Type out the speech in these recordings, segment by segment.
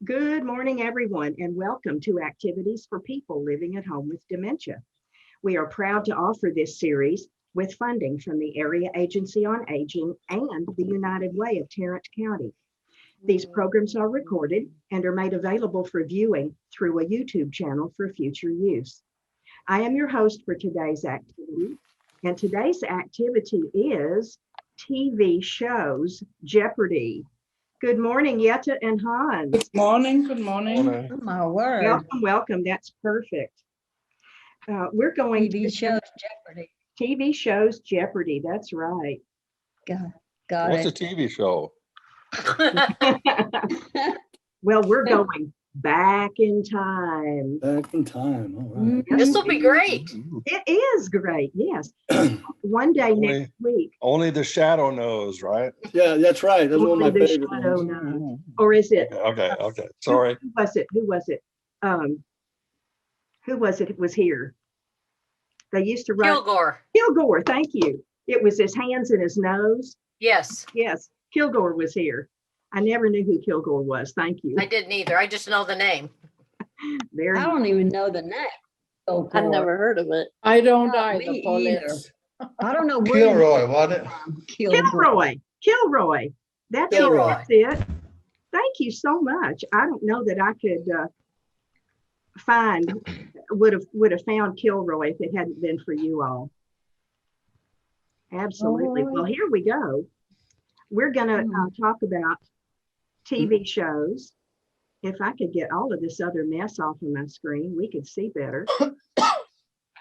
Good morning, everyone, and welcome to Activities for People Living at Home with Dementia. We are proud to offer this series with funding from the Area Agency on Aging and the United Way of Tarrant County. These programs are recorded and are made available for viewing through a YouTube channel for future use. I am your host for today's activity, and today's activity is TV shows Jeopardy! Good morning, Yetta and Hans. Good morning. Good morning. Oh, my word. Welcome, welcome. That's perfect. We're going TV to shows Jeopardy. TV shows Jeopardy. That's right. Got What's a it. TV show? Well, we're going back in time. Back in time. All right. Mhm. This will be great. It is great. Yes. One day next week. Only the shadow knows, right? Yeah, that's right. That's one of my Only the favorite shadow ones. knows. Or is it? Okay. Sorry. Who was it? Who was it? Who was it? It was here. They used to write. Kilgore. Kilgore. Thank you. It was his hands and his nose. Yes, Yes. Kilgore was here. I never knew who Kilgore was. Thank you. I didn't either. I just know the name. Very I don't even know the name. Oh, I've never heard of it. I don't Not either, me Paulette. I don't know where. Kilroy, wasn't it? Kilroy. Kilroy. That's it. Kilroy. That's it. Thank you so much. I don't know that I could would have found Kilroy if it hadn't been for you all. Absolutely. Oh. Well, here we go. We're going to talk about TV shows. If I could get all of this other mess off of my screen, we could see better.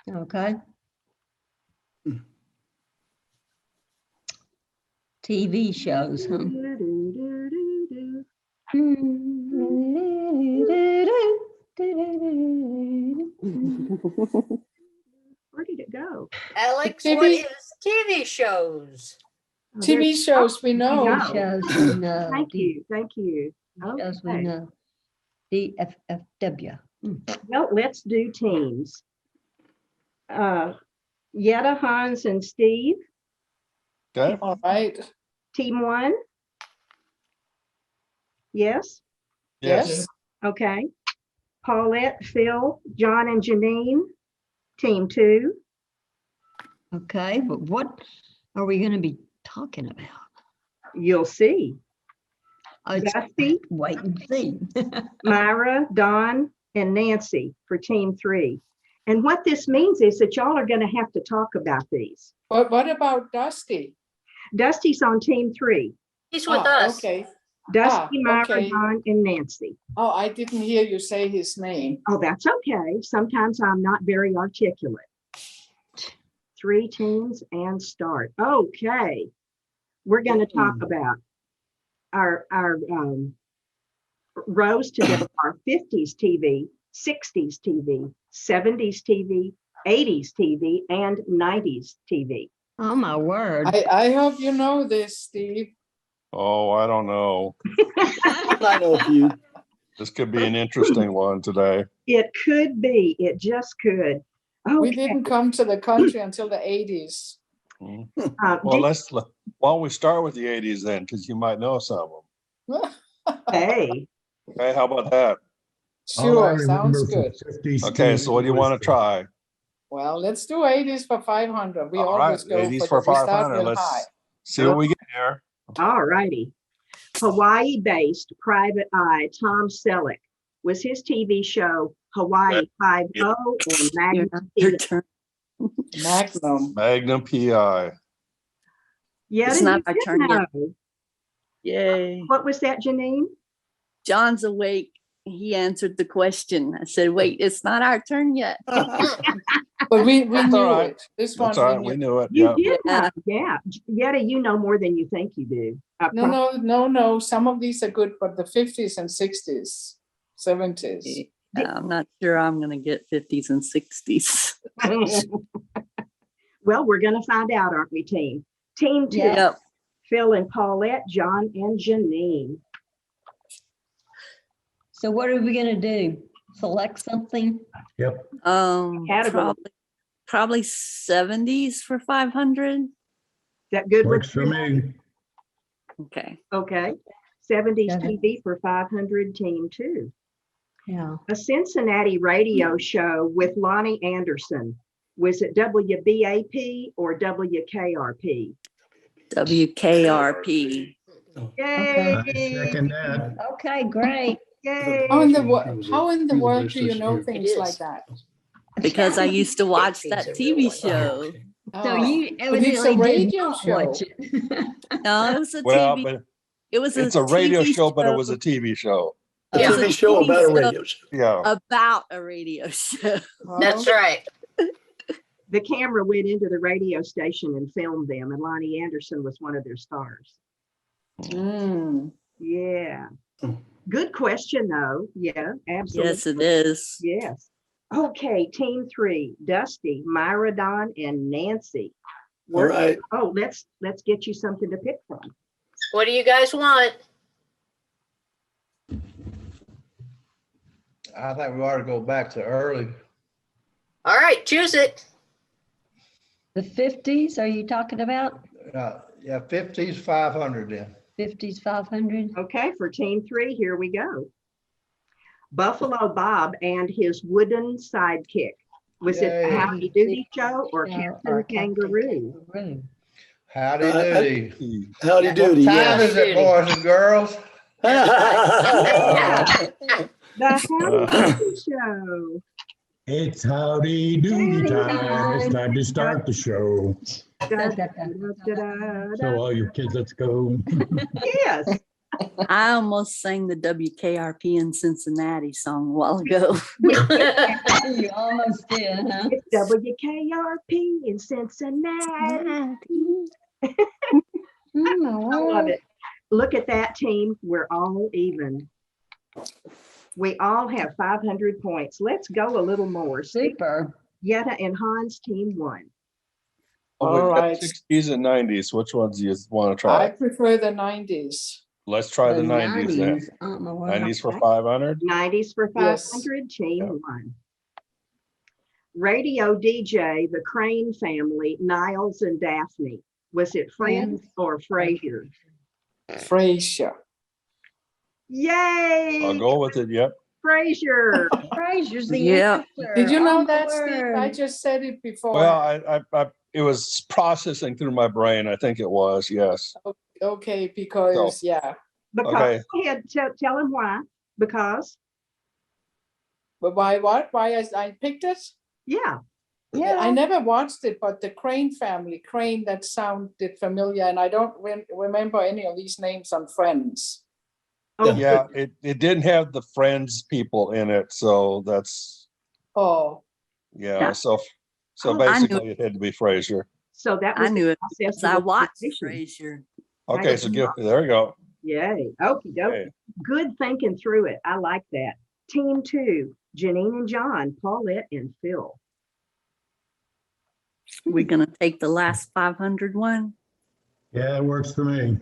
Okay. TV shows, huh? Where did it go? Alex, TV what is TV shows? Oh, TV there's- shows we know. know. Shows we know. Thank you. Thank you. Shows we Okay. know. DFFW. Well, let's do teams. Yetta, Hans, and Steve, Okay. All right. team one. Yes, Yes. okay. Paulette, Phil, John, and Janine, team two. Okay, but what are we going to be talking about? You'll see. It's- Dusty, Wait and see. Myra, Dawn, and Nancy for team three. And what this means is that y'all are going to have to talk about these. But what about Dusty? Dusty's on team three. He's with Ah, us. Okay. Dusty, Myra, okay. Dawn, and Nancy. Oh, I didn't hear you say his name. Oh, that's okay. Sometimes I'm not very articulate. Three teams and start. Okay. We're going to talk about our rows to our 50s TV, 60s TV, 70s TV, 80s TV, and 90s TV. Oh, my word. I hope you know this, Steve. Oh, I don't know. I know a few. This could be an interesting one today. It could be. It just could. We Okay. didn't come to the country until the 80s. Well, did- why don't we start with the 80s then, because you might know some of them. hey, Okay, how about that? Sure, sounds good. Okay, so what do you want to try? Well, let's do 80s for 500. We All right, always go 80s for for we start 500. real Let's high. see what we get here. all righty. Hawaii-based Private Eye Tom Selleck was his TV show Hawaii 5-0 or Magnum. Your turn. Magnum. Magnum PI. Yeah, It's not our turn yet. know. Yay. What was that, Janine? John's awake. He answered the question. I said, wait, it's not our turn yet. But we That's knew all right. it. This one That's all right, we we knew. knew it. You Yeah. did Yeah. know, yeah. Yetta, you know more than you think you do. No. Some of these are good, but the 50s and 60s, 70s. I'm not sure I'm going to get 50s and 60s. Well, we're going to find out, aren't we, team? Team two, Yep. Phil and Paulette, John and Janine. So what are we going to do? Select something? Category. Probably 70s for 500. Is that good? Works with for you? me. Okay. Okay. 70s Got it. TV for 500, team 2. Yeah. A Cincinnati radio show with Lonnie Anderson. Was it WBAP or WKRP? WKRP. Yay! I second that. Okay, great. Yay! How in the He was world do you versus know here. things It like is. that? Because I used to watch It's that a real TV one. show. So Oh, you but it's a evidently did radio not show. watch it. No, it was a Well, TV. but It was it's a radio TV show, but it was a TV show. A It was TV show about a radio show. Yeah. about a radio show. That's right. The camera went into the radio station and filmed them, and Lonnie Anderson was one of their stars. Mm. Yeah. Good question, though. Yeah, absolutely. Yes, it is. Yes. Okay, team 3, Dusty, Myra, Don, and Nancy. All right. Oh, let's get you something to pick from. What do you guys want? I think we ought to go back to early. All right, choose it. The 50s, are you talking about? Yeah, 50s, 500 then. 50s, 500? Okay, for team 3, here we go. Buffalo Bob and his wooden sidekick. Was it the Yay. Howdy Doody show or Yeah, Captain Kangaroo? Kangaroo. Howdy doody. Howdy doody, Time yeah. is it, boys and girls? The Howdy Doody show. It's howdy doody time. It's time to start the show. Da, da, da, da, da, So da. all you kids, let's go. Yes. I almost sang the WKRP in Cincinnati song a while ago. You almost did, huh? It's WKRP in Cincinnati. I love it. Look at that, team. We're all even. We all have 500 points. Let's go a little more. Super. Yetta and Hans, team 1. Oh, All we've got right. 60s and 90s. Which ones do you want to I try? prefer the 90s. Let's try the 90s then. 90s. Oh, my word. 90s for 500. 90s for Yes. 500, team Yeah. 1. Radio DJ, the Crane family, Niles and Daphne. Was it Friends or Frasier? Frasier. Yay! I'll go with it. Yep. Frasier. Frasier's the Yeah. answer. Did you Oh, know my that, Steve? I word. just said it before. Well, it was processing through my brain. I think it was. Yes. Okay, because, yeah. Because, Okay. go ahead, tell him why. Because, But why what? Why I picked it? yeah. I never watched it, but the Crane family, Crane, that sounded familiar, and I don't remember any of these names on Friends. Oh, Yeah. It didn't have the Friends people in it, so that's Oh, yeah. Yeah. So Oh, I knew basically, it had to be Frasier. so that I was knew the it process because of I watched elimination. Frasier. Okay, so there we go. Yay. Okie dokie. Okay. Good thinking through it. I like that. Team 2, Janine and John, Paulette and Phil. We're gonna take the last 500 one. Yeah, it works for me.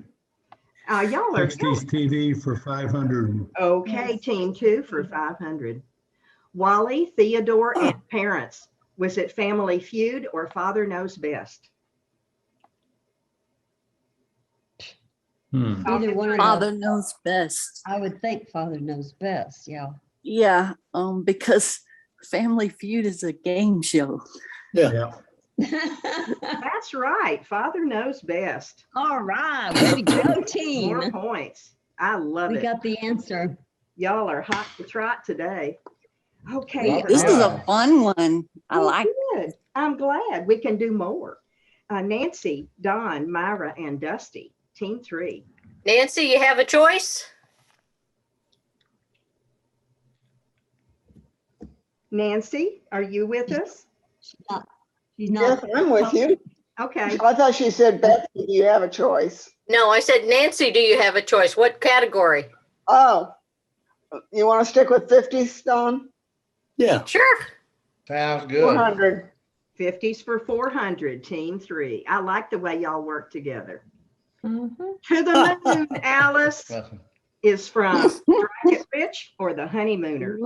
Y'all are 60s TV for 500. okay. Team 2 for 500. Wally, Theodore, and parents. Was it Family Feud or Father Knows Best? Either one of Father those. knows best. I would think Father knows best. Yeah. Yeah, because Family Feud is a game show. Yeah. That's right. Father Knows Best. All right. Way to go, team. More points. I love We it. got the answer. Y'all are hot to trot today. Okay. Yeah. This is a fun one. I Oh, like. good. I'm glad we can do more. Nancy, Don, Myra, and Dusty, team 3. Nancy, you have a choice? Nancy, are you with us? She's not. She's Yes, not. I'm with you. Okay. I thought she said, Betsy, do you have a choice? No, I said, Nancy, do you have a choice? What category? Oh, you want to stick with 50s, Don? Yeah. Sure. Sounds good. 400. 50s for 400, team 3. I like the way y'all work together. Mhm. To the moon, Alice Listen, is from Rocket Rich or the Honeymooners?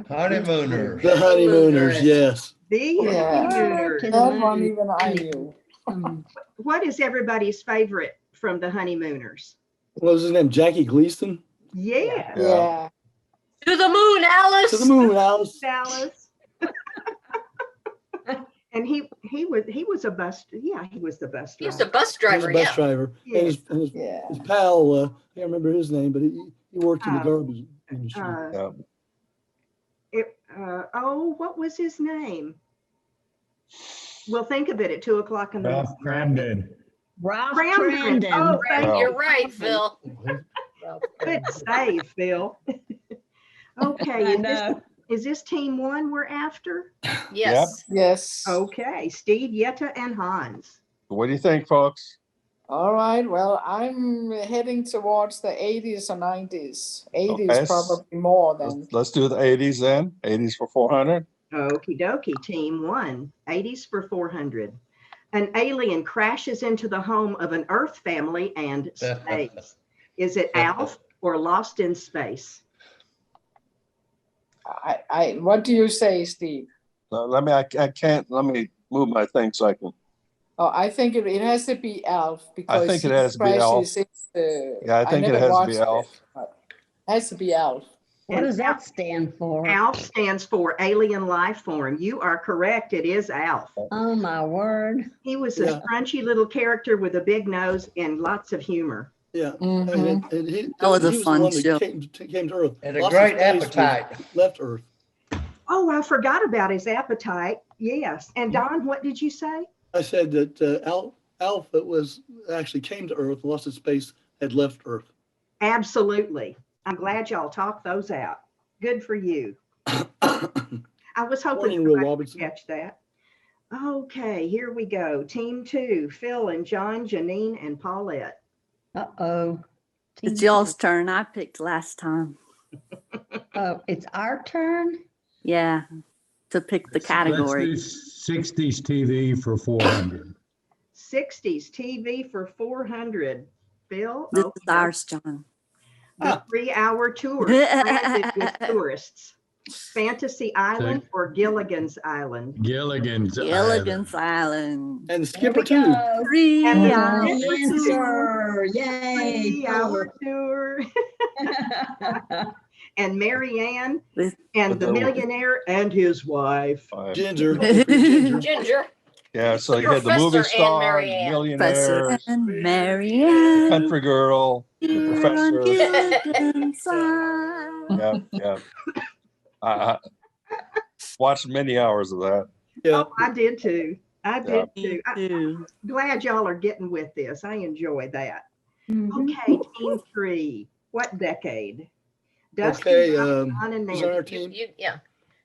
Honeymooners. The honeymooners, yes. The Yeah. Honeymooners. To the that one moon. even I knew. Um, What is everybody's favorite from the Honeymooners? What was his name? Jackie Gleason? Yeah, Yeah. To the moon, Alice. To the moon, Alice. Dallas. And he was a bus. Yeah, he was the bus He was a driver. bus He was driver, a bus yeah. driver. Yeah. And his Yeah. pal, I can't remember his name, but he worked in the Uh, garbage industry. Oh, what was his name? We'll think of it at 2:00 in the Ralph morning. Cramden. Ralph Cramden. Crandon. Oh, thank Wow. You're right, Phil. Good save, Phil. Okay, I know. is this team one we're after? Yes. Yes. Okay, Steve, Yetta, and Hans. What do you think, folks? All right. Well, I'm heading towards the 80s or 90s. 80s Okay. probably more than. Let's do the 80s then. 80s for 400. Okie dokie, team one, 80s for 400. An alien crashes into the home of an Earth family and stays. Is it Alf or Lost in Space? What do you say, Steve? Let me move my thing so I can. Oh, I think it has to be Alf because think it he has to be Alf. crashes into- Yeah, I think it never has to be watched Alf. it, but it has to be Alf. What does that stand for? ALF stands for alien life form. You are correct. It is ALF. Oh, my word. He was a Yeah. scrunchy little character with a big nose and lots of humor. Yeah. Mhm. And he That was a the fun one that show. came to Earth. And a Lost his great space, appetite. left Earth. Oh, I forgot about his appetite. Yes. And Don, what did you say? I said that Alf that was actually came to Earth, lost his space, had left Earth. Absolutely. I'm glad y'all talked those out. Good for you. I was hoping Morning, Will somebody would Robinson. catch that. Okay, here we go. Team two, Phil and John, Janine, and Paulette. Uh-oh. It's y'all's turn. I picked last time. Oh, it's our turn? Yeah, to pick the Let's category. do 60s TV for 400. 60s TV for 400. Phil? This Okay. is ours, John. A 3-hour tour stranded with tourists. Fantasy Island or Gilligan's Island? Gilligan's Gilligan's Island. And the There skipper we too. go. 3 And the hours. Answer. Yay. 3-hour tour. And Marianne With- and the millionaire and his wife. Ginger. Ginger. Yeah, so you had the Professor movie and star, Marianne. Professor millionaires, and Marianne. country girl, the professor. Gilligan's Island. Yeah. I watched many hours of that. Yeah. Oh, I did too. I did Me too. I'm too. glad y'all are getting with this. I enjoy that. Mhm. Okay, team three. What decade? Dusty, Okay, Myra, Don, and is that our Nancy. team? Yeah,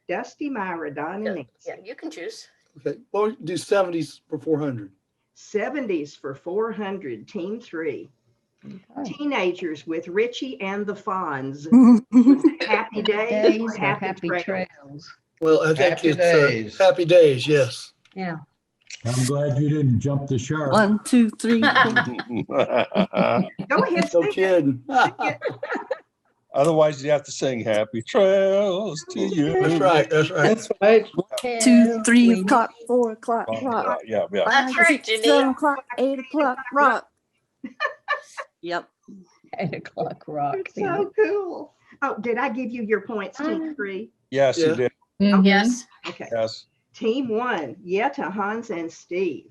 Dusty, Myra, Don, and Nancy. yeah, you can choose. Okay. Well, we do 70s for 400. 70s for 400, team three. Okay. Teenagers with Richie and the Fonz. Happy days, Days or or happy, happy trails? trails. Well, I think Happy it's Days. Happy Days, yes. Yeah. I'm glad you didn't jump the shark. 1, 2, 3. Go ahead, No sing it. kidding. Otherwise, you have to sing "Happy Trails to You." That's right. That's right. That's right. 2, 3 o'clock, 4 o'clock, Oh, rock. yeah. That's right, 7 Janine. o'clock, 8 o'clock, rock. Yep. 8 o'clock rock. It's so cool. Oh, did I give you your points, team three? Yes, Yeah. you did. Mhm. Yes. Okay. Yes. Team one, Yetta, Hans, and Steve.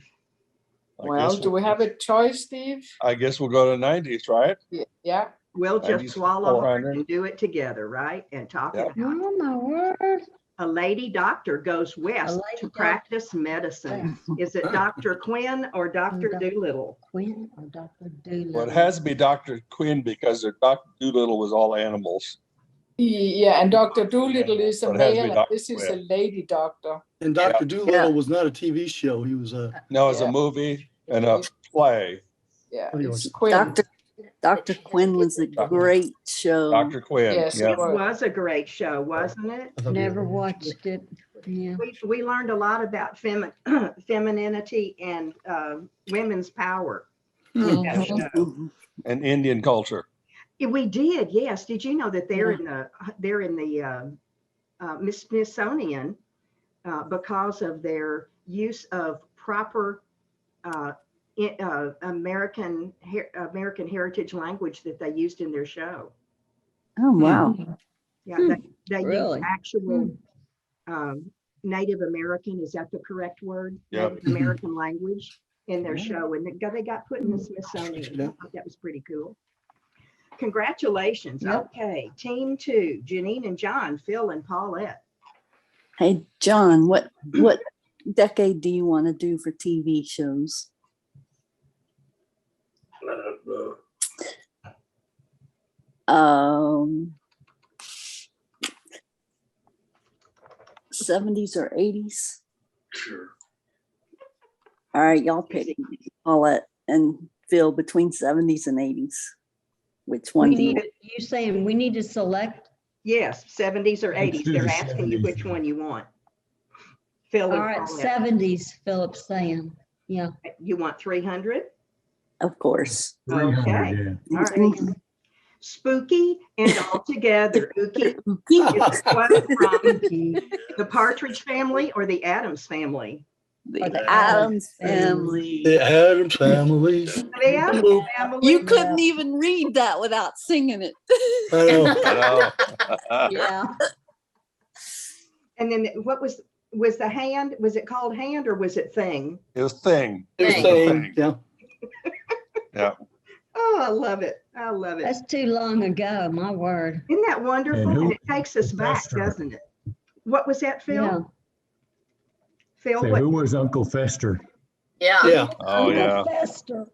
Well, do we have a choice, Steve? I guess we'll go to 90s, right? Yeah. We'll 90s just for swallow hard 400. and do it together, right? And talk Yep. it out. Oh, my word. A lady doctor goes west lady to doctor. practice medicine. Is it Dr. Quinn or Dr. Dr. Doolittle? Quinn or Dr. Doolittle? Well, it has to be Dr. Quinn because Dr. Doolittle was all animals. Yeah, and Dr. Doolittle is a So it has to be male, and Dr. this is a Quinn. lady doctor. And Dr. Yeah. Doolittle was not a TV show. He was a No, it's Yeah. a movie and a play. Yeah, Oh, it's yours. Quinn. Dr. Quinn was a great show. Dr. Quinn. Yes, Yeah. It was a great show, wasn't it? I thought Never you were- watched it. Yeah. We learned a lot about femininity and women's power in that Mhm. show. Mhm. And Indian culture. Yeah, we did, yes. Did you know that they're in the Smithsonian because of their use of proper American heritage language that they used in their show. Oh, wow. Yeah, Hmm, they use really? actual Native American, is that the correct word? Yep. Native American language in their show, and they got put in the Smithsonian. I thought that was pretty cool. Congratulations. Yep. Okay, team 2, Janine and John, Phil and Paulette. Hey, John, what decade do you want to do for TV shows? 70s or 80s? Sure. All right, y'all pick Paulette and Phil between 70s and 80s. Which one We do you need, you saying we need to select? Yes, 70s or Let's 80s. do They're the asking you 70s. which one you want. Phil All and right, Paulette. 70s, Philip's saying. Yeah. You want 300? Of course. 300, Okay. yeah. All right. Spooky and all together. Ookie is a quote from the Partridge Family or the Addams Family? The Or the Addams Addams Family. The Adams Family. The Addams Family. You couldn't even read that without singing it. I know. I know. Yeah. And then what was the hand? Was it called hand or was it thing? It was Thing. It was Thing. saying, yeah. Yeah. Oh, I love it. I love it. That's too long ago, my word. Isn't that wonderful? And who- And it takes us back, Fester. doesn't it? What was that, Phil? Yeah. Phil, Say, what? who was Uncle Fester? Yeah. Yeah. Oh, yeah. Fester.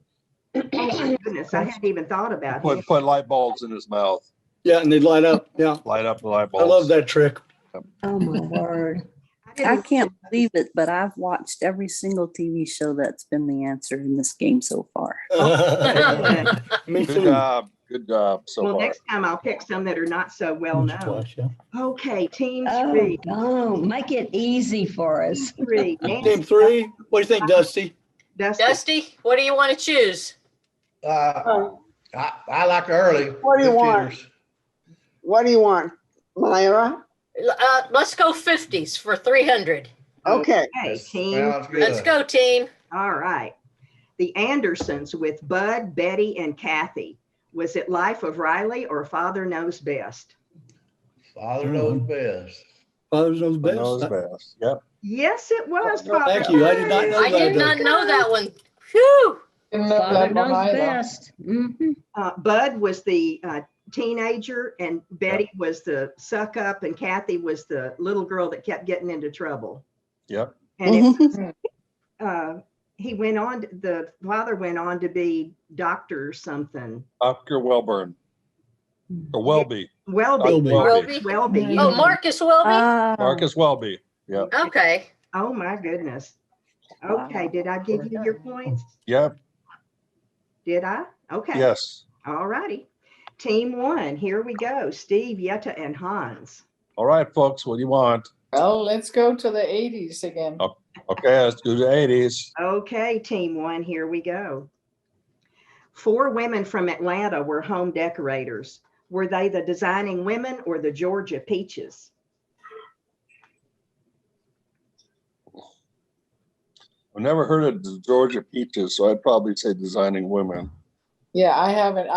Oh my goodness, I hadn't even thought about it. Put light bulbs in his mouth. Yeah, and they'd light up. Yeah. Light up the light I bulbs. love that trick. Oh, my word. I can't believe it, but I've watched every single TV show that's been the answer in this game so far. Me Good too. job. Good job so Well, far. next time I'll pick some that are not so well Once or known. twice, yeah. Okay, team Oh, 3. don't make it easy for us. Team 3. Nancy, Team 3, what do you think, Dusty? Dusty. Dusty, what do you want to choose? I like early. What do you want? computers. What do you want, Myra? Let's go 50s for 300. Okay. Okay, team. Sounds good. Let's go, team. All right. The Andersons with Bud, Betty, and Kathy. Was it Life of Riley or Father Knows Best? Father knows best. Father knows But knows best. best. Yep. Yes, it was. Thank Father you. I did not Knows know I did that. not know that one. Whew. Didn't know Father that one knows either. best. Mhm. Bud was the teenager, and Betty was the suck up, and Kathy was the little girl that kept getting into trouble. Yep. And it, he went on, the father went on to be doctor or something. Dr. Welburn. Or Welby. Welby. Welby. Welby. Welby. Oh, Marcus Welby? Marcus Welby. Yep. Okay. Oh, my goodness. Okay, Wow. did I give you your points? Yep. Did I? Okay. Yes. All righty. Team 1, here we go. Steve, Yetta, and Hans. All right, folks, what do you want? Well, let's go to the 80s again. Oh. Okay, let's do the 80s. Okay, team 1, here we go. 4 women from Atlanta were home decorators. Were they the Designing Women or the Georgia Peaches? I've never heard of the Georgia Peaches, so I'd probably say Designing Women. Yeah, I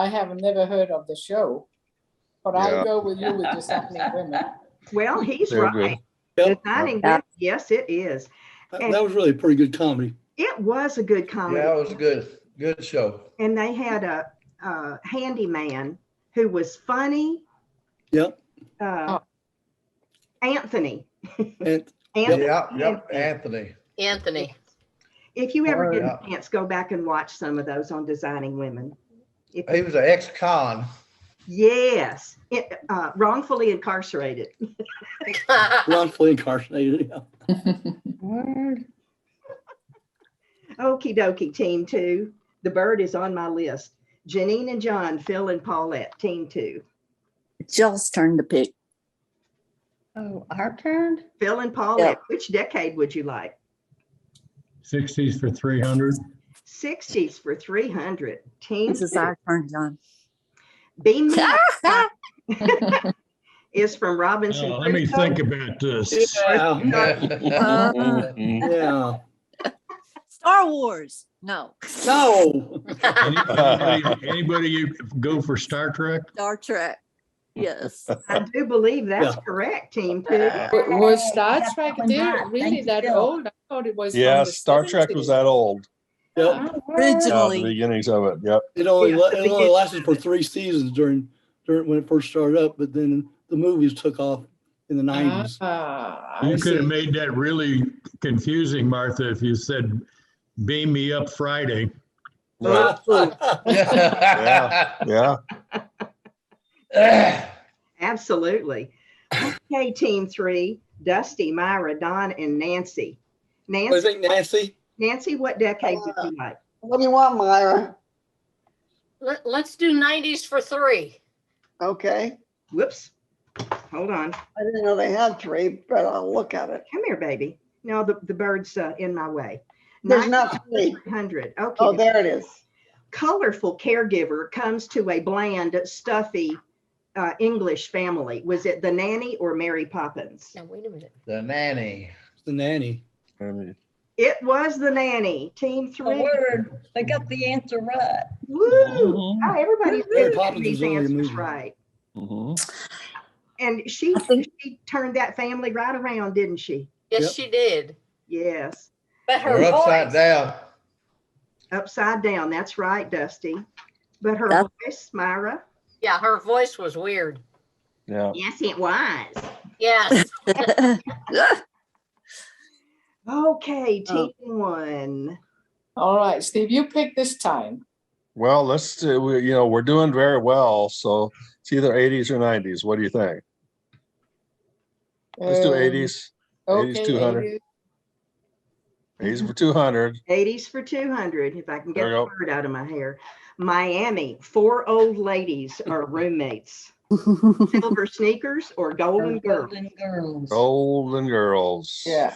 haven't never heard of the show, but Yeah. I'll go with you with Designing Women. Well, he's They're right. Yep. Designing Women, yes, it is. That was really a pretty good comedy. It was a good comedy. Yeah, it was a good show. And they had a handyman who was funny. Yep. Anthony. And Anthony. Yep, Anthony. Anthony. If you ever get Yeah. a chance, go back and watch some of those on Designing Women. If He was an ex-con. Yes, wrongfully incarcerated. wrongfully incarcerated. Yeah. Word. Okie dokie, team 2. The bird is on my list. Janine and John, Phil and Paulette, team 2. It's y'all's turn to pick. Oh, our turn? Phil and Paulette, which decade would you like? 60s for 300. 60s for 300. Team This is 2. our turn, John. Beam Me Up is from Robinson Now, let me Crusoe. think about this. Yeah. Yeah. Yeah. Star Wars. No. No. Anybody go for Star Trek? Star Trek. Yes. I do believe that's Yeah. correct, Team Two. Was Star Got Trek that one there right. really Thank you, that Phil. old? I thought it was from Yeah, the Star Trek was 70s. that old. Yep. Oh, what? Yeah, the Originally. beginnings of it. Yep. It only, Yeah, it only lasted for 3 seasons during when it first started up, but then the movies took off in the 90s. I You could have see. made that really confusing, Martha, if you said, beam me up Friday. Right. Yeah. Yeah. Absolutely. Okay, Team Three, Dusty, Myra, Don, and Nancy. What do you Nancy, think, Nancy? Nancy, what decade did you like? What do you want, Myra? Let's do 90s for 3. Okay. Whoops. Hold on. I didn't know they had 3, but I'll look at it. Come here, baby. No, the bird's in my way. There's not 3. 900. Okay. Oh, there it is. Colorful caregiver comes to a bland, stuffy English family. Was it the nanny or Mary Poppins? Now, wait a minute. The nanny. The nanny. I mean, It was the nanny. Team The Three. word, they got the answer right. Woo! Mhm. Oh, everybody's Mary getting Poppins these was only a answers movie. right. mhm. And she I think- she turned that family right around, didn't she? Yes, Yep. she did. Yes. But her We're upside voice, down. Upside down. That's right, Dusty. But her That's- voice, Myra. yeah, her voice was weird. Yeah. Yes, it was. Yes. Okay, Oh. Team One. All right, Steve, you pick this time. Well, let's do, we're doing very well. So it's either 80s or 90s. What do you think? Let's do 80s. 80s, Okay, 200. 80s. 80s for 200. 80s for 200, if I can get There you the go. word out of my hair. Miami, 4 old ladies are roommates. Silver sneakers or golden girls? Golden Girls. Golden Girls. Yeah.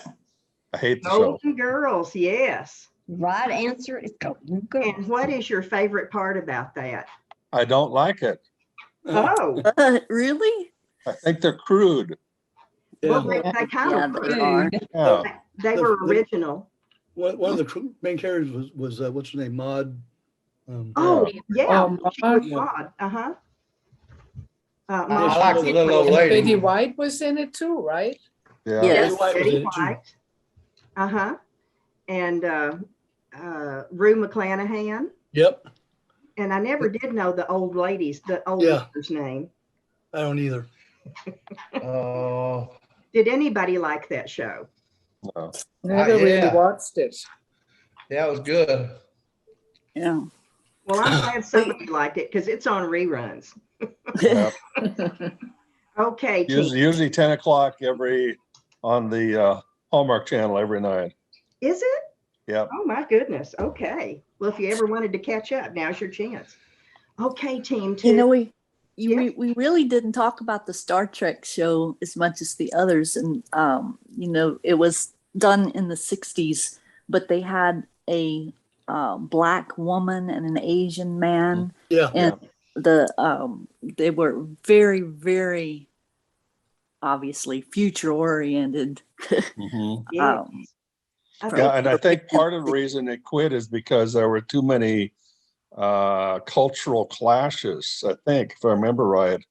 I hate the show. Golden girls, yes. Right answer is Golden Girls. And what is your favorite part about that? I don't like it. Oh, Really? I think they're crude. well, Yeah. they kind Yeah, of they are. Yeah. They were original. One of the main characters was what's her name? Maud. Oh, yeah. She was Yeah. Maud. Uh-huh. Yeah, I like the little old And lady. Betty White was in it too, right? Yeah. Yes. Betty White was Betty in it too. White. Uh-huh. And Rue McClanahan. Yep. And I never did know the old lady's Yeah. name. I don't either. Oh, Did anybody like that show? No. Never really yeah. watched it. yeah, it was good. Yeah. Well, I'm glad somebody liked it because it's on reruns. Yeah. Okay, team. Usually 10 o'clock on the Hallmark channel every night. Is it? Yep. Oh my goodness. Okay. Well, if you ever wanted to catch up, now's your chance. Okay, Team Two. You know, Yes. we really didn't talk about the Star Trek show as much as the others. And, it was done in the 60s, but they had a black woman and an Asian man. Yeah. And they were very, very obviously future oriented. Mhm. Yes. I Yeah, think and I think part of the reason it quit is because there were too many cultural clashes, I think, if I remember right.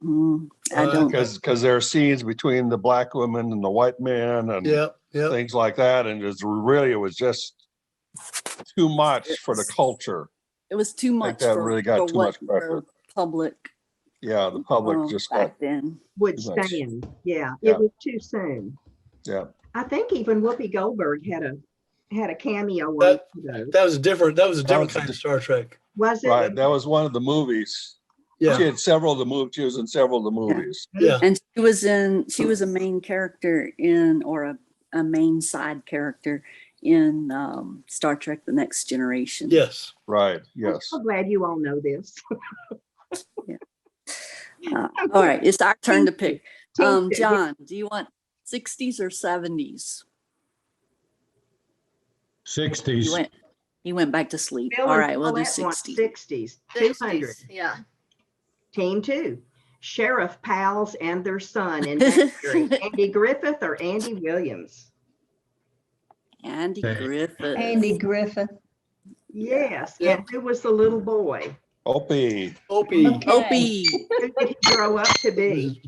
I don't. Because there are scenes between the black woman and the white man and Yeah. Yeah. things like that. And it was just too much for the culture. It was too much that for, really got for too what much pressure. the public Yeah, the public just got, back then. would too much. stand. Yeah, Yeah. it was too soon. yeah. I think even Whoopi Goldberg had a cameo on That- those. That was a different was kind a of Star Trek. Was it? Right. That was one of the movies. Yeah. She had several of the movies. She was in several of the movies. Yeah. And she was a main character or a main side character in Star Trek: The Next Generation. Yes. Right. I'm Yes. so glad you all know this. All right, it's our turn to pick. Team Two. John, do you want 60s or 70s? 60s. He went back to sleep. Bill All and right, we'll do Paulette want 60s. 60s. 200. 60s. Yeah. Team Two. Sheriff Pals and their son in Danbury. Andy Griffith or Andy Williams? Andy Okay. Griffith. Andy Griffith. Yes. Yep. And who was the little boy? Opie, Opie. Okay. Opie. Who did he grow up to be?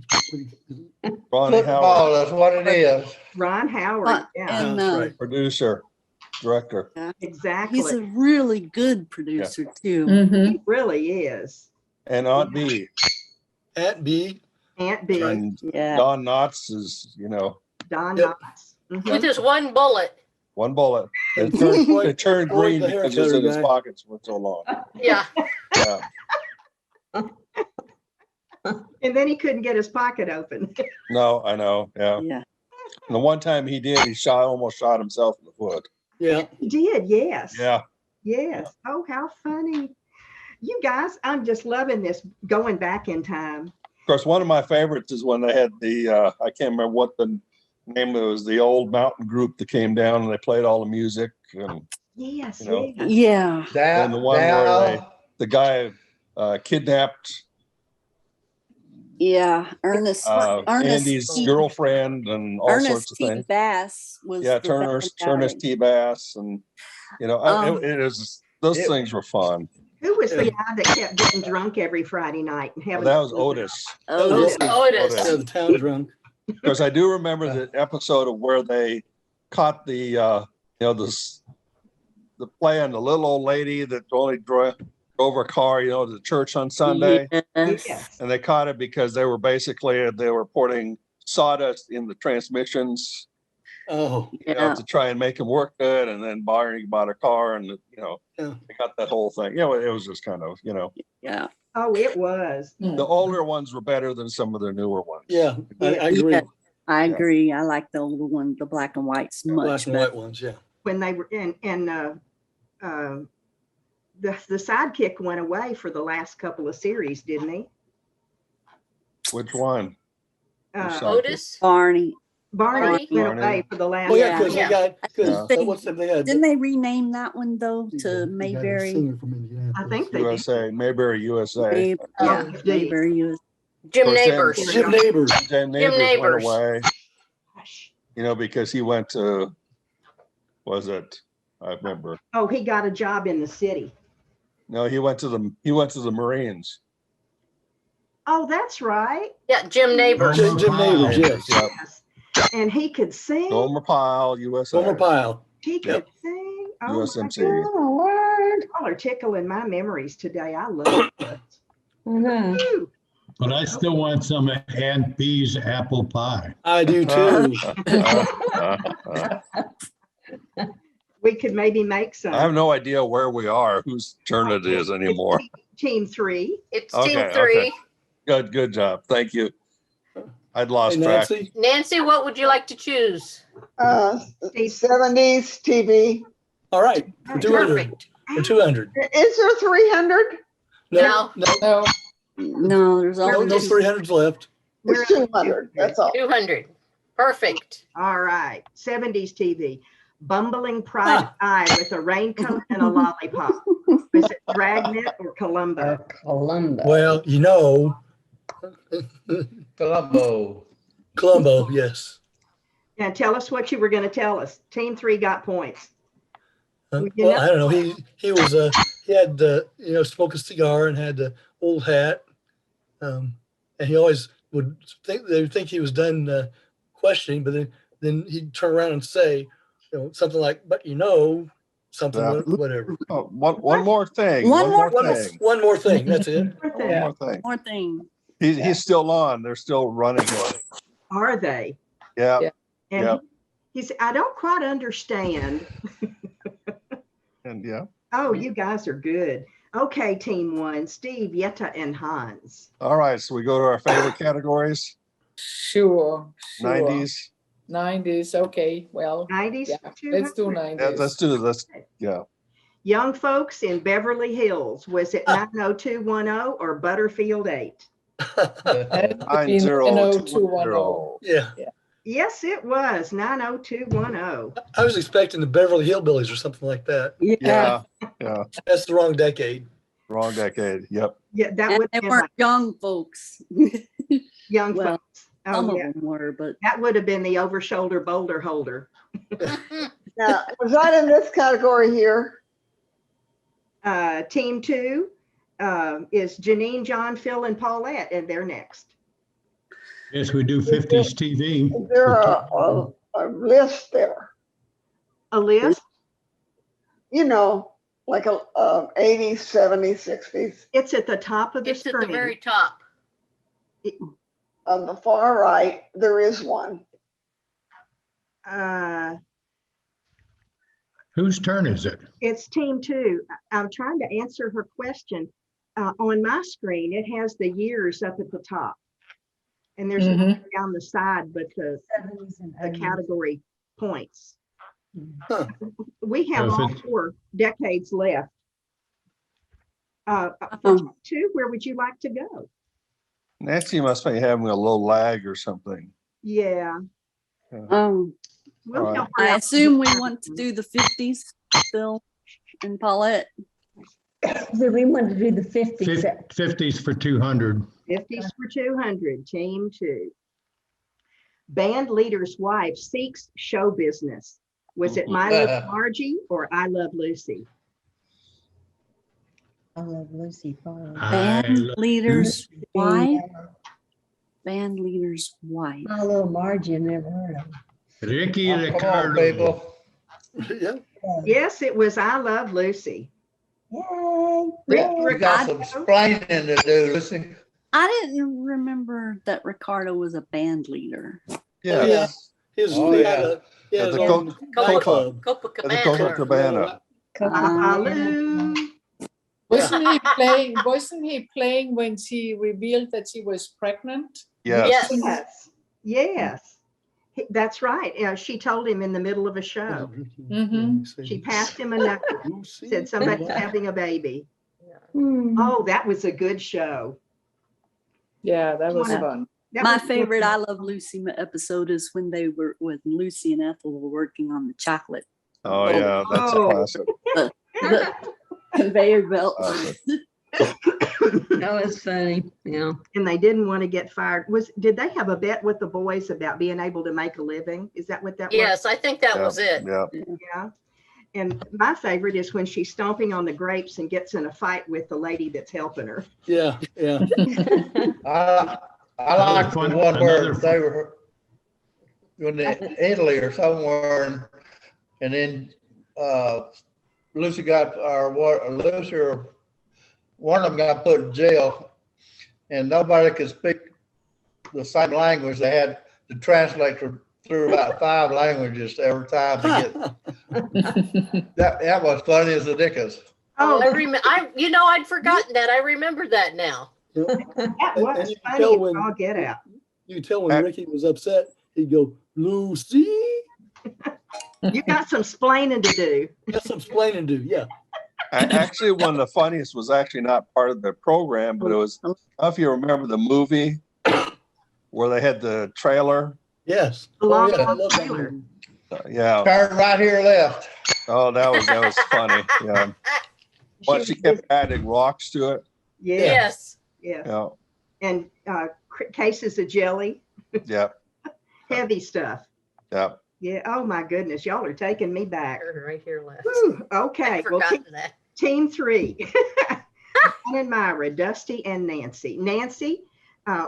Ronnie Howard, Football, that's what it is. Ron Howard. But- Yeah, and That's right. producer, director. exactly. he's a really good producer too. Mhm. He really is. And Aunt B. Aunt B. Aunt B, And Yeah. Don Knotts is, Don Yep. Knotts. Mhm. With just one bullet. one bullet. And It turned Floyd, green the because it was haircutter in his guy. pockets for so long. Yeah. Yeah. And then he couldn't get his pocket open. No, I know. Yeah. Yeah. And the one time he did, he almost shot himself in the foot. Yeah. He did, yes. Yeah. Yes. Oh, how funny. You guys, I'm just loving this going back in time. Of course, one of my favorites is when they had I can't remember what the name was, the old mountain group that came down and they played all the music. And Yes, You know. yes. Yeah. then the one where the guy kidnapped Yeah. Ernest. Andy's T. girlfriend and all Ernest sorts of T. things. Bass was. Yeah, the bad guy. Ernest T. Bass, and it is those It- things were fun. Who was the Yeah. guy that kept getting drunk every Friday night and having? That was Otis. Otis. Otis. Yeah, the town drunk. Because I do remember the episode of where they caught the play on the little old lady that only drove a car, to the church on Sunday. Yes. Yes. And they caught it because they were putting sawdust in the transmissions, Oh, Yeah. to try and make them work good. And then Barney bought a car, and Yeah. they got that whole thing. It was just kind of, Yeah. Oh, it was. the older ones were better than some of the newer ones. yeah, I agree. Yeah. I Yeah. agree. I like the older one, the black and whites Black much and better. white ones, yeah. When they were the sidekick went away for the last couple of series, didn't he? Which one? Uh, Otis. Barney. Barney went Barney. away for the last. Oh, yeah, Yeah. because they got, because Yeah. what's that they had? Didn't they rename that one though to Mayberry? I think they did. USA, Mayberry, USA. Yeah, Oh, Mayberry. Jim Of course, Neighbors. Jim Neighbors. Jim Neighbors Neighbors. went away, Gosh. because he went to, I remember. Oh, he got a job in the city. No, he went to the Marines. Oh, that's right. Yeah, Jim Neighbors. Jim Neighbors, yes. Yep. Yes. And he could sing. Gomer Pyle, USA. Homer Pyle. He could Yep. sing. Oh, my USMC. goodness. Y'all are tickling my memories today. I love it. Mhm. Woo. But I still want some of Aunt B's apple pie. I do too. We could maybe make some. I have no idea where we are, whose turn it is anymore. Team 3. It's Okay, team 3. okay. Good job. Thank you. I'd lost Hey, track. Nancy? Nancy, what would you like to choose? 70s TV. All right, for 200. Perfect. For 200. Is there 300? No. No, No, there's No, only no two. 300s left. It's 200. That's all. 200. Perfect. All right. 70s TV. Bumbling private eye with a raincoat and a lollipop. Was it Dragnet or Columbo? Columbo. Well, Columbo. Columbo, yes. Now tell us what you were going to tell us. Team 3 got points. Well, You know- I don't know. He was he had smoked a cigar and had the old hat, and he always would think they would think he was done questioning, but then he'd turn around and say, something like, "But something, Yeah. whatever." Oh, one more thing. One more thing. One more thing. That's it. One more thing. More thing. He's still on. They're still running. Are they? Yeah. Yeah. And Yeah. he's, I don't quite understand. And yeah. Oh, you guys are good. Okay, Team 1, Steve, Yetta, and Hans. All right. So we go to our favorite categories. sure. 90s. 90s, okay, well, 90s? yeah, let's do 200. 90s. Yeah, let's do this. Yeah. Young Folks in Beverly Hills. Was it 90210 or Butterfield 8? That'd be 90210. Yeah. Yes, it was 90210. I was expecting the Beverly Hillbillies or something like that. Yeah. Yeah. That's the wrong decade. Wrong decade. Yep. Yeah, that And would they have been weren't like young folks. Young well, Folks. Some Oh, of yeah. them were, but That would have been the over shoulder boulder holder. Now, was that in this category here? Team 2 is Janine, John, Phil, and Paulette, and they're next. Yes, we do 50s TV. Is there a list there? A list? You know, like a 80s, 70s, 60s. It's at the top of the It's at the screen. very top. On the far right, there is one. Whose turn is it? It's team 2. I'm trying to answer her question. On my screen, it has the years up at the top. And there's nothing down the side but the category points. Huh. We have So if all it's- 4 decades left. For team 2, where would you like to go? Nancy must be having a little lag or something. Yeah. Um, We'll All right. help her I out. assume we want to do the 50s, Phil and Paulette. So we want to do the 50s. 50s for 200. 50s for 200, team 2. Band leader's wife seeks show business. Was it My Little Margie or I Love Lucy? I love Lucy. Band leader's wife. Band leader's wife. My little Margie, I never heard of. Ricky Come on, Ricardo. people. Yeah. Yes, it was I Love Lucy. Yay! You got some explaining to do, Lucy. I didn't remember that Ricardo was a band leader. Yeah. His, Oh, he yeah. had a, he had The his own night club. Copacabana. Copacabana. Hallelujah. Wasn't he playing when she revealed that she was pregnant? Yes. Yes, yes. That's right. She told him in the middle of a show. She passed him a note, said somebody's having a baby. Oh, that was a good show. Yeah, that was One of- fun. That My was- favorite I Love Lucy episode is when Lucy and Ethel were working on the chocolate Oh, yeah, that's a Oh. classic. the conveyor belt. Classic. That was funny. Yeah. And they didn't want to get fired. Did they have a bet with the boys about being able to make a living? Is that what that was? Yes, I think that was it. Yeah. Yeah. And my favorite is when she's stomping on the grapes and gets in a fight with the lady that's helping her. Yeah, yeah. I like the one where Another they were in Italy or somewhere, and then Lucy got, Lucy or one of them got put in jail, and nobody could speak the same language. They had to translate through about 5 languages every time to get. That was funny as the dickens. Oh, I'd forgotten that. I remember that now. that And was you can funny. tell as when- all get out. You could tell when Ricky was upset, he'd go, Lucy. You got some splaining to do. Got some explaining to do. Yeah. Actually, one of the funniest was actually not part of the program, but it was, I don't know if you remember the movie where they had the trailer. Yes. Long yeah, I Long love that Trailer. movie. Yeah. Turn right here left. Oh, that was funny. Yeah. But she was kept adding rocks to it. Yeah. Yes. Yeah. Yeah. And cases of jelly, Yeah. heavy stuff. Yeah. Yeah. Oh my goodness. Y'all are taking me back. Turn right here left. Whew, okay. I'd Well, forgotten that. team 3. John and Myra, Dusty and Nancy. Nancy,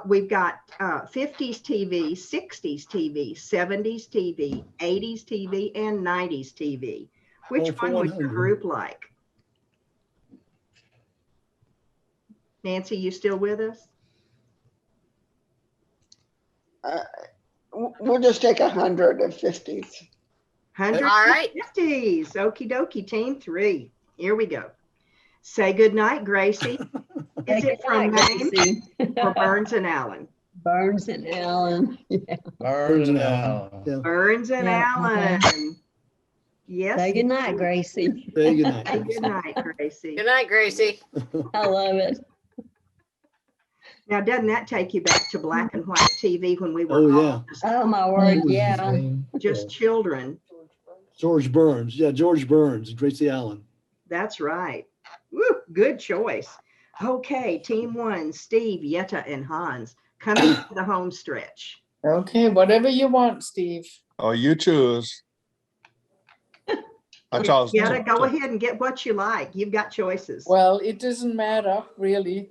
we've got 50s TV, 60s TV, 70s TV, 80s TV, and 90s TV. Which All for one would your 100. group like? Nancy, you still with us? We'll just take 100 of 50s. 100 All right. 50s. Okie dokie, team 3. Here we go. Say goodnight, Gracie. Is it from Maine or Burns and Allen? Burns and Allen. Yeah. Burns and Allen. Allen. Yeah. Burns and Yeah, Allen. Yes. Say goodnight, Gracie. Say goodnight. Say goodnight, Gracie. Good night, Gracie. I love it. Now, doesn't that take you back to black and white TV when we were Oh, all yeah. Oh, my word. What was his Yeah. name? just children? George Burns. Yeah, George Burns, Gracie Allen. That's right. Woo, good choice. Okay, team 1, Steve, Yetta, and Hans coming to the home stretch. Okay, whatever you want, Steve. Oh, you choose. That's all. You gotta go ahead and get what you like. You've got choices. Well, it doesn't matter really.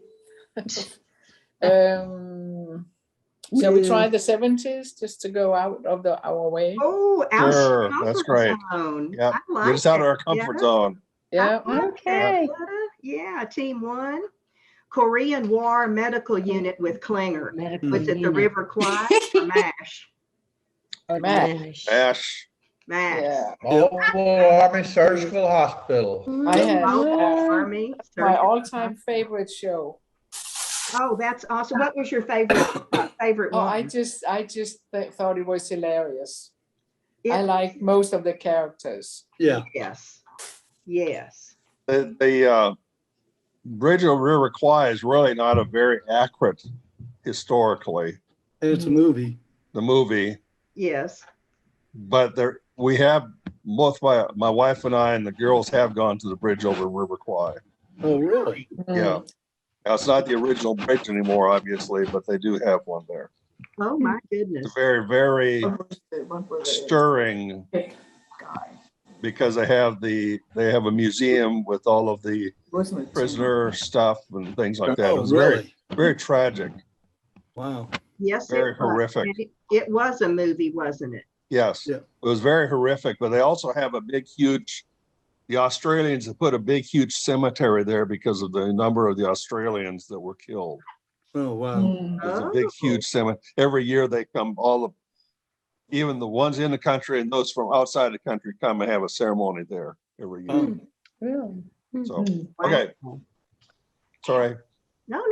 Shall we try the 70s just to go out of our way? Oh, out of Sure, the that's comfort great. zone. Yeah, I like get us out of that, our comfort Yetta. zone. Yeah. I like that, Okay. Yetta. Yeah, team 1. Korean War Medical Unit with Klinger. Medical Was it the unit. River Kwai or MASH? Mash. Ash. MASH. Yeah. Mobile Army Surgical Hospital. I had Mobile Army. my Surgical all-time favorite show. Oh, that's awesome. What was your favorite Oh, one? I just thought it was hilarious. I It- like most of the characters. Yeah. Yes. Yes. The Bridge over River Kwai is really not a very accurate historically, And it's a movie. the movie, Yes. but we have both my wife and I and the girls have gone to the bridge over River Kwai. Oh, really? Yeah. Now, it's not the original bridge anymore, obviously, but they do have one there. Oh my goodness. It's very, very stirring because they have a museum with all of the prisoner stuff and things like that. It Oh, was very, really? very tragic. Wow. Yes, Very it was. horrific. And it was a movie, wasn't it? Yes, Yeah. it was very horrific, but they also have the Australians have put a big, huge cemetery there because of the number of the Australians that were killed. Oh, wow. There's a big, huge cemetery. Every year they come, even the ones in the country and those from outside the country come and have a ceremony there every year. Oh. Really? So, Wow. okay, sorry, No.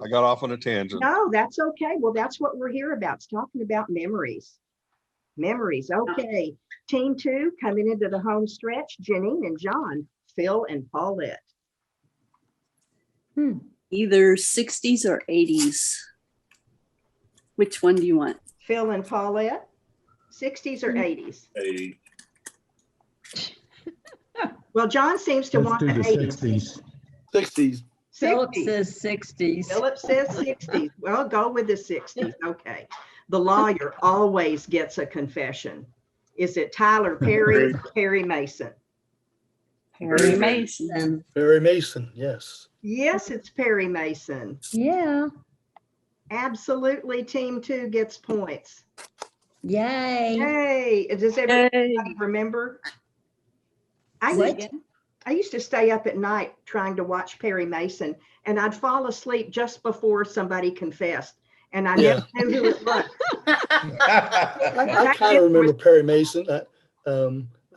I got off on a tangent. No, that's okay. Well, that's what we're here about. It's talking about memories. Memories. Okay. Team 2 coming into the home stretch, Janine and John, Phil and Paulette. Either 60s or 80s. Which one do you want? Phil and Paulette, 60s or 80s? Well, John seems to Let's want do the the 80s. 60s. 60s. Philip 60s. says 60s. Philip says 60s. Well, go with the 60s. Okay. The lawyer always gets a confession. Is it Tyler Perry or Perry Mason? Perry Mason. And Barry Mason. Yes. Yes, it's Perry Mason. yeah, Absolutely. Team 2 gets points. yay. Hey, does everybody Yay. remember? I What? used to stay up at night trying to watch Perry Mason, and I'd fall asleep just before somebody confessed, and I Yeah. never knew who it was. I kind of remember Perry Mason. I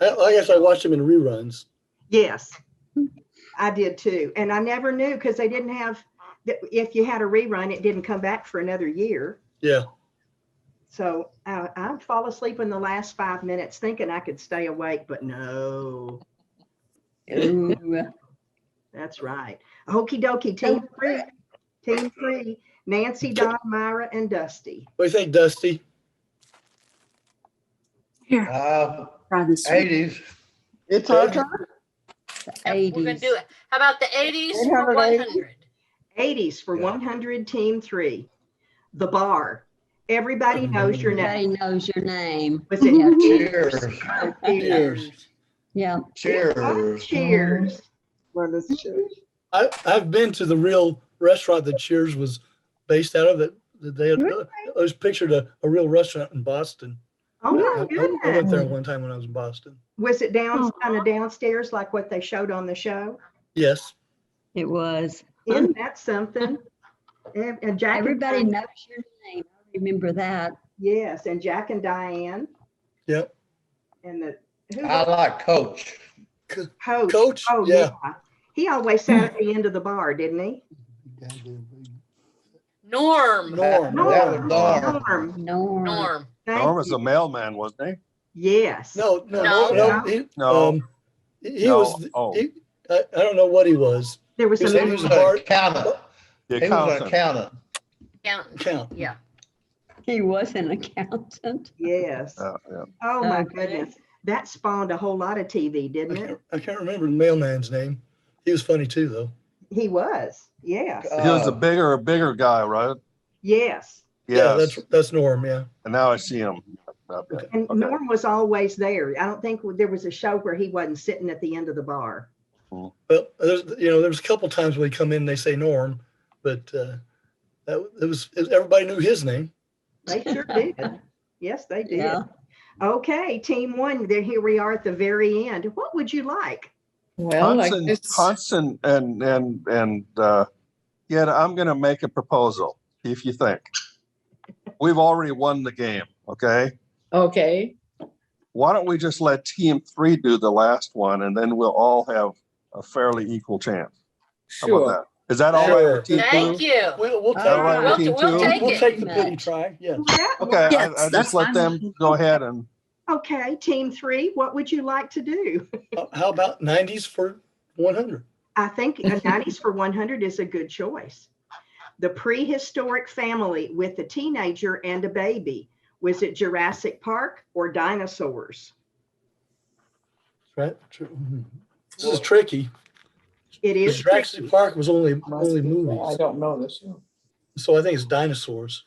guess I watched him in reruns. Yes, I did too. And I never knew because they didn't have, if you had a rerun, it didn't come back for another year. Yeah. So I'd fall asleep in the last 5 minutes thinking I could stay awake, but no, Ooh. that's right. Okie dokie, team 3. Team 3, Nancy, Don, Myra, and Dusty. What do you think, Dusty? Here, try this one. 80s. It's our Yeah. turn. The We're gonna 80s. do it. How about the 80s for 880? 100? 80s for Yeah. 100, team 3. The Bar. Everybody knows your name. Everybody knows your name. Was it Yeah. Cheers. Cheers. Yeah. Cheers. Cheers. What is it? I've been to the real restaurant that Cheers was based out of. That they had, it was pictured a real restaurant in Boston. Oh my I went goodness. there one time when I was in Boston. Was it kind of downstairs like what they showed on the show? Yes. It was. Isn't that something? And Jack Everybody and, knows your name. I remember that. yes, and Jack and Diane Yep. and who I was like Coach. Coach? Coach, Oh yeah. yeah. He always sat at the end of the bar, didn't he? Norm. Norm. That was Norm. Norm. Norm. Thank Norm was you. a mailman, wasn't he? Yes. No. No. No. He No. was. Oh. I don't know what he was. There was He some. was He a was bar- an accountant. The He was an accountant. accountant. Accountant. Count. Yeah. He was an accountant. Yes. Yeah. Oh my Okay. goodness. That spawned a whole lot of TV, didn't it? I can't remember the mailman's name. He was funny too, though. He was. Yes. He was the bigger guy, right? Yes. Yeah, Yes. that's Norm. Yeah. And now I see him. Okay. And Okay. Norm was always there. I don't think there was a show where he wasn't sitting at the end of the bar. Well, there's a couple times when he come in, they say Norm, but everybody knew his name. They sure did. Yes, they did. Yeah. Okay, team one, here we are at the very end. What would you like? Well, I Hanson, guess, Hanson and yeah, I'm going to make a proposal. See if you think. We've already won the game. Okay. okay, Why don't we just let team 3 do the last one, and then we'll all have a fairly equal chance. How about sure. that? Is that all right Sure. with team 2? Thank you. We'll take All All right, right. with team We'll 2? take we'll it. take the pity try. Yes. Okay, Yes, I that's just let fine. them go ahead and Okay, team 3, what would you like to do? How about 90s for 100? I think a 90s for 100 is a good choice. The prehistoric family with a teenager and a baby. Was it Jurassic Park or dinosaurs? Right. This is tricky. It is Jurassic tricky. Park was only I movies, don't know this. so I think it's dinosaurs.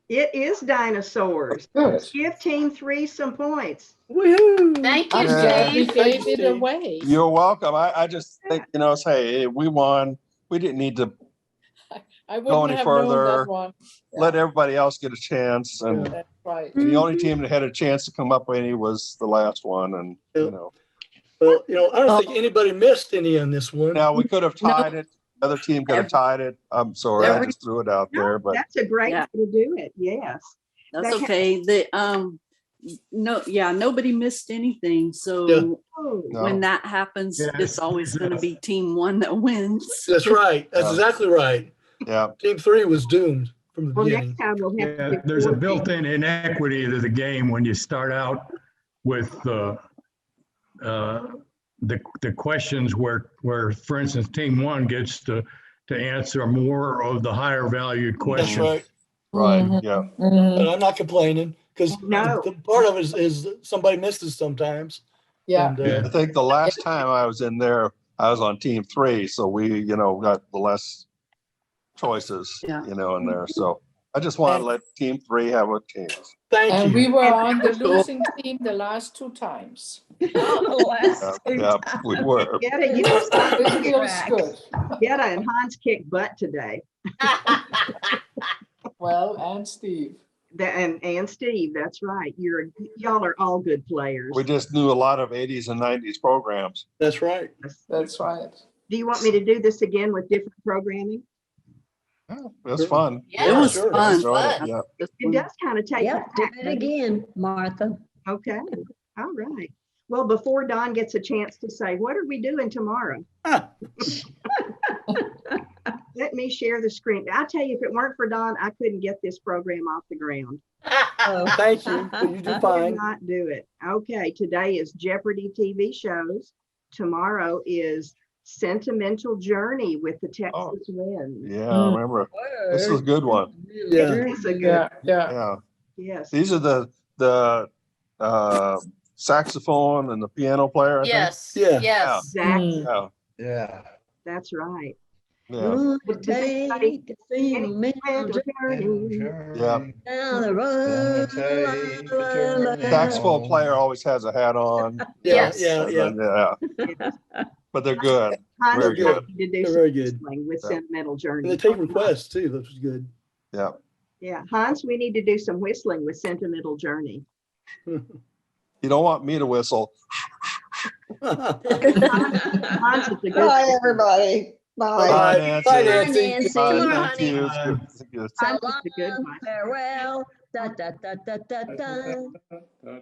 It is dinosaurs. Good. Give team 3 some points. Woohoo! Thank you, I'm glad we Steve. gave Steve. it away. you're welcome. I just think, hey, we won. We didn't need to I go wouldn't any have known further. that one. let everybody else get a chance. And That's right. the only team that had a chance to come up with any was the last one. And, Well, I don't think anybody missed any on this one. now we could have tied it. The other team could have tied it. I'm sorry, I Every- just threw it out there, but That's a great Yeah. way to do it. Yes. That's That ha- okay. Nobody missed anything. So Yeah. Oh, No. when that happens, Yeah. it's always going to be team 1 that wins. That's right. That's Yeah. exactly right. yeah. Team 3 was doomed from the well, beginning. next time we'll have Yeah, to do there's a 4 teams. built-in inequity to the game when you start out with the questions where, for instance, team 1 gets to answer more of the higher valued That's questions. right. Right. Yeah. And I'm not complaining because No. the part of it is somebody misses sometimes. Yeah. And, Yeah. I think the last time I was in there, I was on team 3. So we, got the less choices, Yeah. in there. So I just want to let team 3 have a chance. thank And you. we were on the losing team the last 2 times. Yeah, we were. Yetta, you It feels good. Yetta and Hans kicked butt today. Well, and Steve. And Steve, that's right. Y'all are all good players. We just knew a lot of 80s and 90s programs. That's right. That's right. Do you want me to do this again with different programming? It was fun. Yeah, It was sure. fun. Enjoyed it, fun. yeah. It does kind of take. Yeah, it do back, it doesn't again, Martha. Okay. All right. Well, before Don gets a chance to say, what are we doing tomorrow? Ah, Let me share the screen. I'll tell you, if it weren't for Don, I couldn't get this program off the ground. Oh. thank you. You do I could fine. not do it. Okay, today is Jeopardy TV shows. Tomorrow is Sentimental Journey with the Texas Wind. Yeah, I remember. This is a good one. Yeah. It's a good, Yeah, yeah. Yeah. yes. These are the saxophone and the piano player, I think. Yes, Yeah. yes. Exactly. Yeah. Yeah. That's right. Yeah. Ooh, Does anybody- take a sentimental journey Yeah. down the road. Take a La, la, la, journey. Saxophone player always has a hat on. Yeah, Yes. yeah, yeah. Yeah. But they're good. Hans Very would like good. you to do They're some very good. whistling with Yeah. Sentimental And Journey. they take requests too, which is good. Yeah. Yeah, Hans, we need to do some whistling with Sentimental Journey. You don't want me to whistle. Hans is a good. Bye, everybody. Bye. Bye, Nancy. Bye, Nancy. Nancy. Bye, Tomorrow, thank honey. you. Bye. It's good. So Hans is a good long, one. farewell. Da, da, da, da, da, da. Yeah.